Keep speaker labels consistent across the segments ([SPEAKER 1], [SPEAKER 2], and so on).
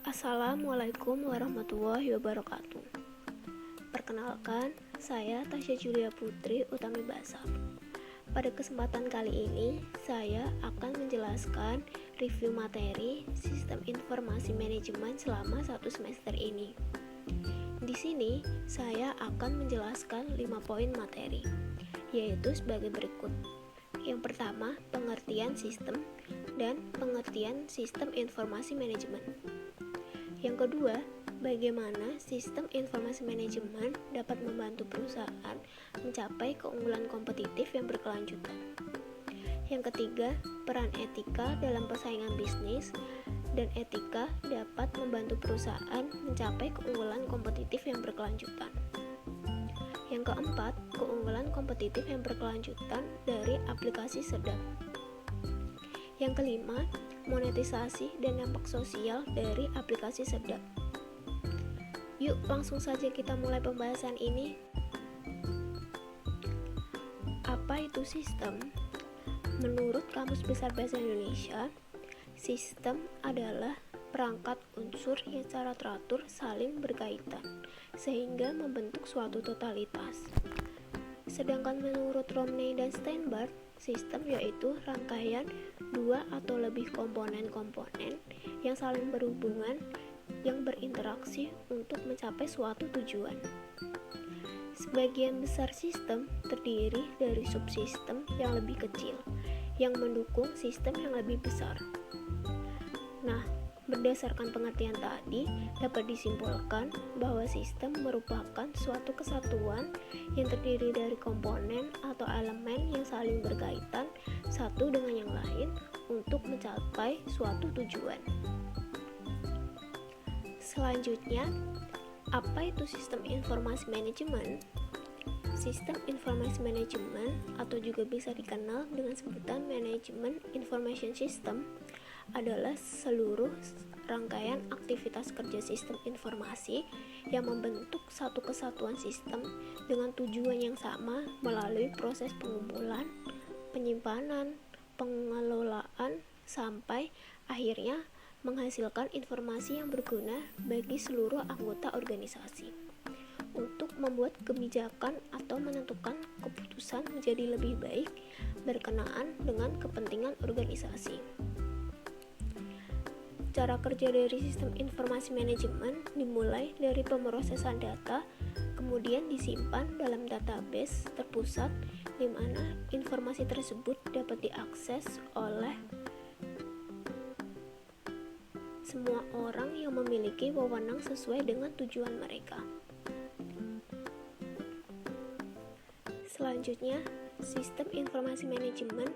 [SPEAKER 1] Assalamualaikum warahmatullahi wabarakatuh. Perkenalkan, saya Tasya Julia Putri Utami Basar. Pada kesempatan kali ini, saya akan menjelaskan review materi Sistem Informasi Manajemen selama 1 semester ini. Di sini, saya akan menjelaskan 5 poin materi, yaitu sebagai berikut. Yang pertama, pengertian sistem dan pengertian sistem informasi manajemen. Yang kedua, bagaimana sistem informasi manajemen dapat membantu perusahaan mencapai keunggulan kompetitif yang berkelanjutan. Yang ketiga, peran etika dalam persaingan bisnis dan etika dapat membantu perusahaan mencapai keunggulan kompetitif yang berkelanjutan. Yang keempat, keunggulan kompetitif yang berkelanjutan dari aplikasi Sedap. Yang kelima, monetisasi dan dampak sosial dari aplikasi Sedap. Yuk langsung saja kita mulai pembahasan ini. Apa itu sistem? Menurut Kamus Besar Bahasa Indonesia, sistem adalah perangkat unsur yang secara teratur saling berkaitan sehingga membentuk suatu totalitas. Sedangkan menurut Romney dan Steinberg, sistem yaitu rangkaian dua atau lebih komponen-komponen yang saling berhubungan yang berinteraksi untuk mencapai suatu tujuan. Sebagian besar sistem terdiri dari subsistem yang lebih kecil yang mendukung sistem yang lebih besar. Nah, berdasarkan pengertian tadi, dapat disimpulkan bahwa sistem merupakan suatu kesatuan yang terdiri dari komponen atau elemen yang saling berkaitan satu dengan yang lain untuk mencapai suatu tujuan. Selanjutnya, apa itu sistem informasi manajemen? Sistem informasi manajemen atau juga bisa dikenal dengan sebutan manajemen information system adalah seluruh rangkaian aktivitas kerja sistem informasi yang membentuk satu kesatuan sistem dengan tujuan yang sama melalui proses pengumpulan, penyimpanan, pengelolaan, sampai akhirnya menghasilkan informasi yang berguna bagi seluruh anggota organisasi untuk membuat kebijakan atau menentukan keputusan menjadi lebih baik berkenaan dengan kepentingan organisasi. Cara kerja dari sistem informasi manajemen dimulai dari pemrosesan data, kemudian disimpan dalam database terpusat di mana informasi tersebut dapat diakses oleh semua orang yang memiliki wewenang sesuai dengan tujuan mereka. Selanjutnya, sistem informasi manajemen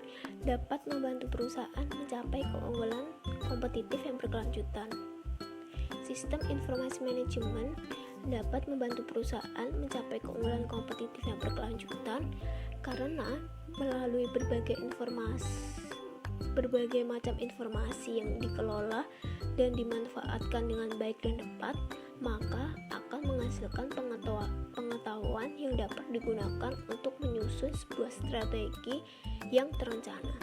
[SPEAKER 1] dapat membantu perusahaan mencapai keunggulan kompetitif yang berkelanjutan. Sistem informasi manajemen dapat membantu perusahaan mencapai keunggulan kompetitif yang berkelanjutan karena melalui berbagai macam informasi yang dikelola dan dimanfaatkan dengan baik dan tepat, maka akan menghasilkan pengetahuan yang dapat digunakan untuk menyusun sebuah strategi yang terencana.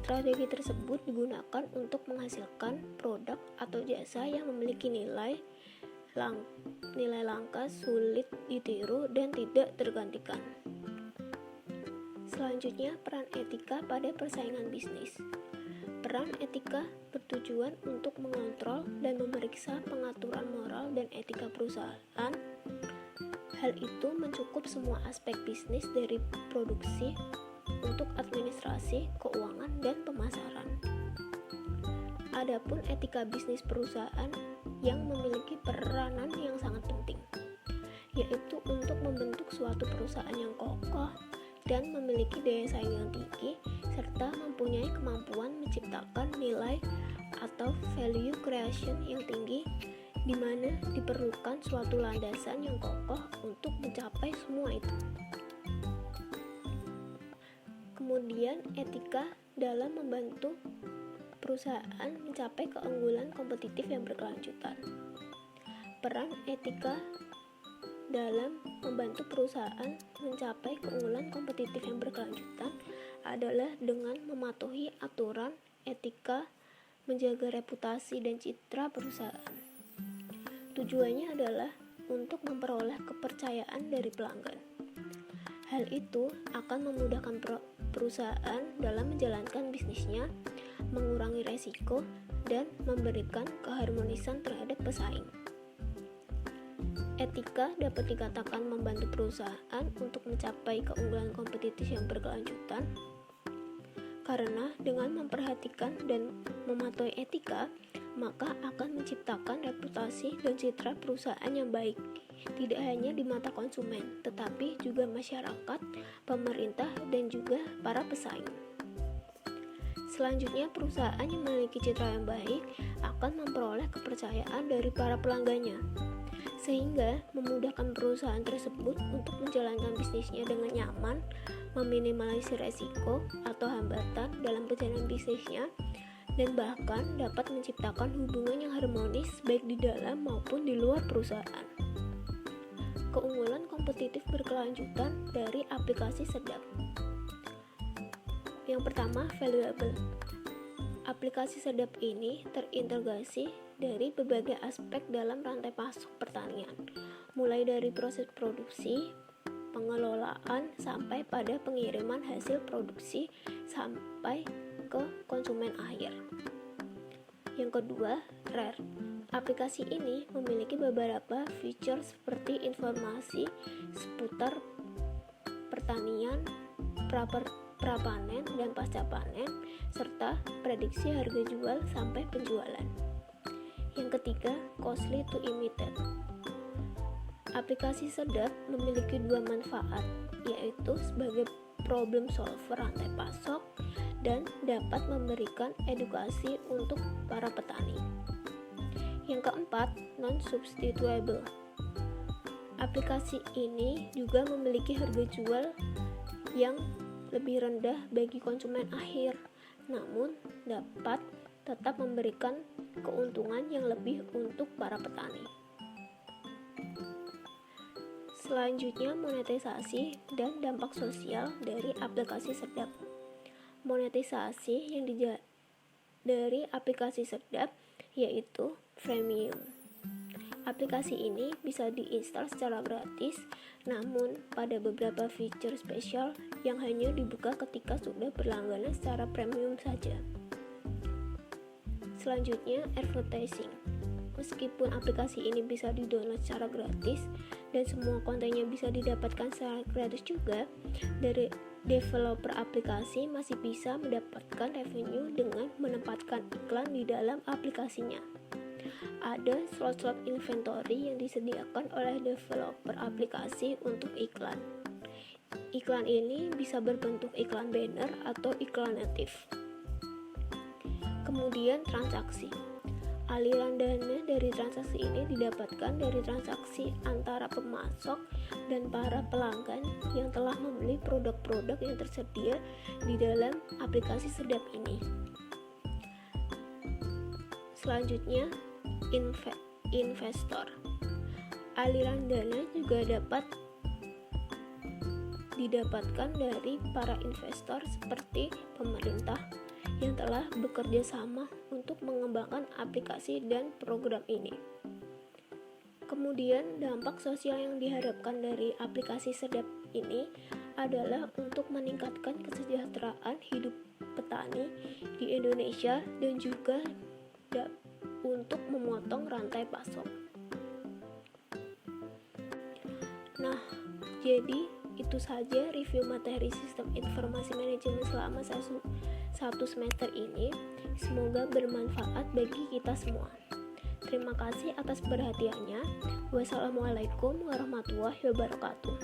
[SPEAKER 1] Strategi tersebut digunakan untuk menghasilkan produk atau jasa yang memiliki nilai langka, sulit ditiru, dan tidak tergantikan. Selanjutnya, peran etika pada persaingan bisnis. Peran etika bertujuan untuk mengontrol dan memeriksa pengaturan moral dan etika perusahaan. Hal itu mencakup semua aspek bisnis dari produksi untuk administrasi, keuangan, dan pemasaran. Adapun etika bisnis perusahaan yang memiliki peranan yang sangat penting, yaitu untuk membentuk suatu perusahaan yang kokoh dan memiliki daya saing yang tinggi serta mempunyai kemampuan menciptakan nilai atau value creation yang tinggi, di mana diperlukan suatu landasan yang kokoh untuk mencapai semua itu. Kemudian, etika dalam membantu perusahaan mencapai keunggulan kompetitif yang berkelanjutan. Peran etika dalam membantu perusahaan mencapai keunggulan kompetitif yang berkelanjutan adalah dengan mematuhi aturan etika menjaga reputasi dan citra perusahaan. Tujuannya adalah untuk memperoleh kepercayaan dari pelanggan. Hal itu akan memudahkan perusahaan dalam menjalankan bisnisnya, mengurangi resiko, dan memberikan keharmonisan terhadap pesaing. Etika dapat dikatakan membantu perusahaan untuk mencapai keunggulan kompetitif yang berkelanjutan, karena dengan memperhatikan dan mematuhi etika, maka akan menciptakan reputasi dan citra perusahaan yang baik, tidak hanya di mata konsumen, tetapi juga masyarakat, pemerintah, dan juga para pesaing. Selanjutnya, perusahaan yang memiliki citra yang baik akan memperoleh kepercayaan dari para pelanggannya, sehingga memudahkan perusahaan tersebut untuk menjalankan bisnisnya dengan nyaman, meminimalisir resiko atau hambatan dalam perjalanan bisnisnya, dan bahkan dapat menciptakan hubungan yang harmonis baik di dalam maupun di luar perusahaan. Keunggulan kompetitif berkelanjutan dari aplikasi Sedap. Yang pertama, valuable. Aplikasi Sedap ini terintegrasi dari berbagai aspek dalam rantai pasok pertanian, mulai dari proses produksi, pengelolaan, sampai pada pengiriman hasil produksi sampai ke konsumen akhir. Yang kedua, rare. Aplikasi ini memiliki beberapa fitur seperti informasi seputar pertanian, prapanen dan pasca panen, serta prediksi harga jual sampai penjualan. Yang ketiga, costly to imitate. Aplikasi Sedap memiliki dua manfaat, yaitu sebagai problem solver rantai pasok dan dapat memberikan edukasi untuk para petani. Yang keempat, non-substitutable. Aplikasi ini juga memiliki harga jual yang lebih rendah bagi konsumen akhir, namun dapat tetap memberikan keuntungan yang lebih untuk para petani. Selanjutnya, monetisasi dan dampak sosial dari aplikasi Sedap. Monetisasi yang dari aplikasi Sedap yaitu freemium. Aplikasi ini bisa diinstal secara gratis, namun pada beberapa fitur spesial yang hanya dibuka ketika sudah berlangganan secara premium saja. Selanjutnya, advertising. Meskipun aplikasi ini bisa di-download secara gratis dan semua kontennya bisa didapatkan secara gratis juga, dari developer aplikasi masih bisa mendapatkan revenue dengan menempatkan iklan di dalam aplikasinya. Ada slot-slot inventory yang disediakan oleh developer aplikasi untuk iklan. Iklan ini bisa berbentuk iklan banner atau iklan native. Kemudian, transaksi. Aliran dana dari transaksi ini didapatkan dari transaksi antara pemasok dan para pelanggan yang telah membeli produk-produk yang tersedia di dalam aplikasi Sedap ini. Selanjutnya, investor. Aliran dana juga dapat didapatkan dari para investor seperti pemerintah yang telah bekerja sama untuk mengembangkan aplikasi dan program ini. Kemudian, dampak sosial yang diharapkan dari aplikasi Sedap ini adalah untuk meningkatkan kesejahteraan hidup petani di Indonesia dan juga untuk memotong rantai pasok. Nah, jadi itu saja review materi sistem informasi manajemen selama satu semester ini. Semoga bermanfaat bagi kita semua. Terima kasih atas perhatiannya. Wassalamualaikum warahmatullahi wabarakatuh.